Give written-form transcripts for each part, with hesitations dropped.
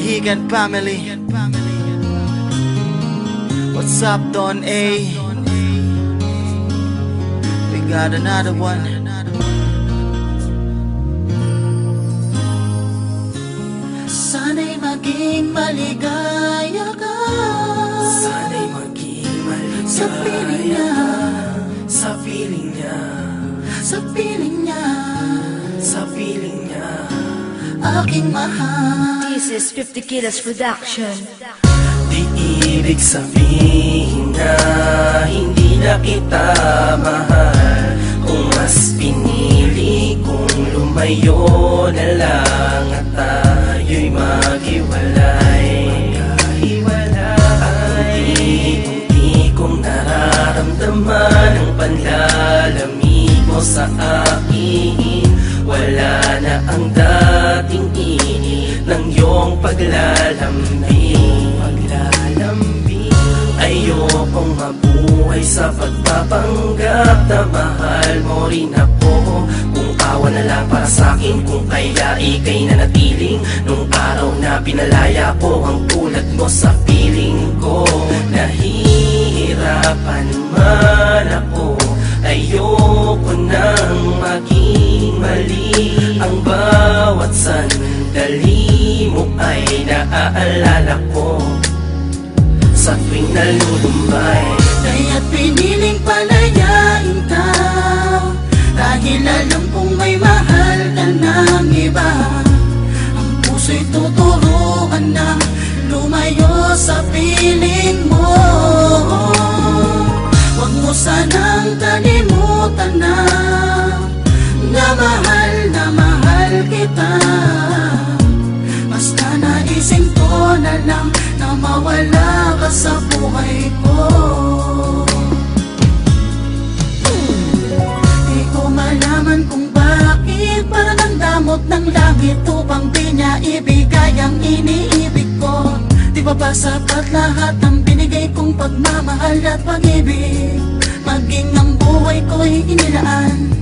Higan family. What's up, Don A? We got another one. Sana'y maging maligaya ka. Sana'y maging maligaya sa piling niya, sa piling niya, sa piling niya, sa piling niya. aking mahal. This is 50 Kilos Production. Di ibig sabihin na hindi na kita mahal, kung mas pinili kong lumayo na lang at tayo'y maghiwalay. Unti-unti kong nararamdaman ang panlalamig mo sa akin. Wala na ang dating init ng iyong paglalambing. Ayokong mabuhay sa pagpapanggap na mahal mo rin ako. Kung awa na lang para sa'kin, kung kaya ika'y nanatiling nung araw na pinalaya ko ang tulad mo sa piling ko. Nahihirapan man ako, ayoko nang maging mali. Ang bawat sandali mo ay naaalala ko sa tuwing nalulumbay. Kaya't piniling palayain ka, dahil alam kong may mahal ka ng iba. Ang puso'y tuturuan na lumayo sa piling mo. Huwag mo sanang kalimutan na mahal kita. Basta naisip ko na lang na mawala ka sa buhay ko. Di ko malaman kung bakit parang ang damot ng langit upang di niya ibigay ang iniibig ko. Di ba ba sapat lahat ng binigay kong pagmamahal at pag-ibig? Maging ang buhay ko'y inilaan,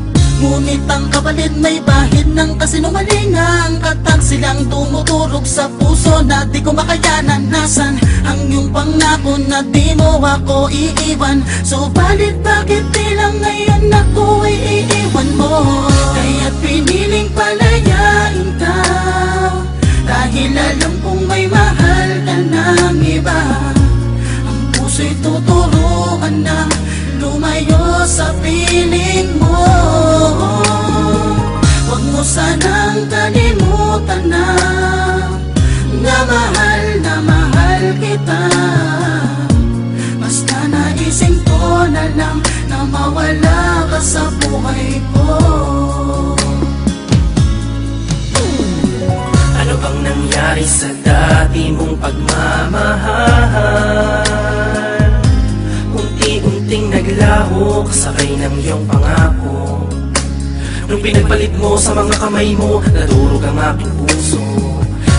ngunit ang kapalit may bahid ng kasinungalingan. Katag silang tumuturog sa puso na di ko makayanan. Nasan ang iyong pangako na di mo ako iiwan? Subalit bakit tilang ngayon ako ay iiwan mo? Kaya't piniling palayain ka, dahil alam kong may mahal ka ng iba. Ang puso'y tuturuan na lumayo sa piling mo. Huwag mo sanang kalimutan na mahal kita. Basta naisip ko na lang na mawala ka sa buhay ko. Ano bang nangyari sa dati mong pagmamahal? Unti-unting naglaho kasabay ng iyong pangako. Nung pinagpalit mo sa mga kamay mo, nadurog ang aking puso.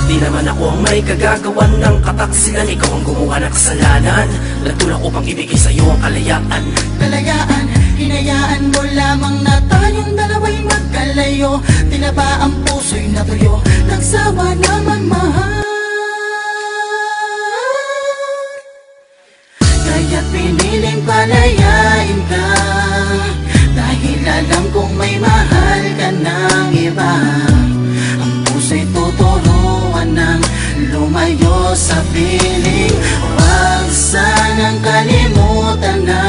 Di naman ako ang may kagagawan ng kataksilan. Ikaw ang gumawa ng kasalanan. Nagtulak upang ibigay sa'yo ang kalayaan. Kalayaan, hinayaan mo lamang na tayong dalawa'y magkalayo. Tila ba ang puso'y natuyo, nagsawa naman mahal? Kaya't piniling palayain ka, dahil alam kong may mahal ka ng iba. Ang puso'y tuturuan ng lumayo sa piling. Huwag sanang kalimutan na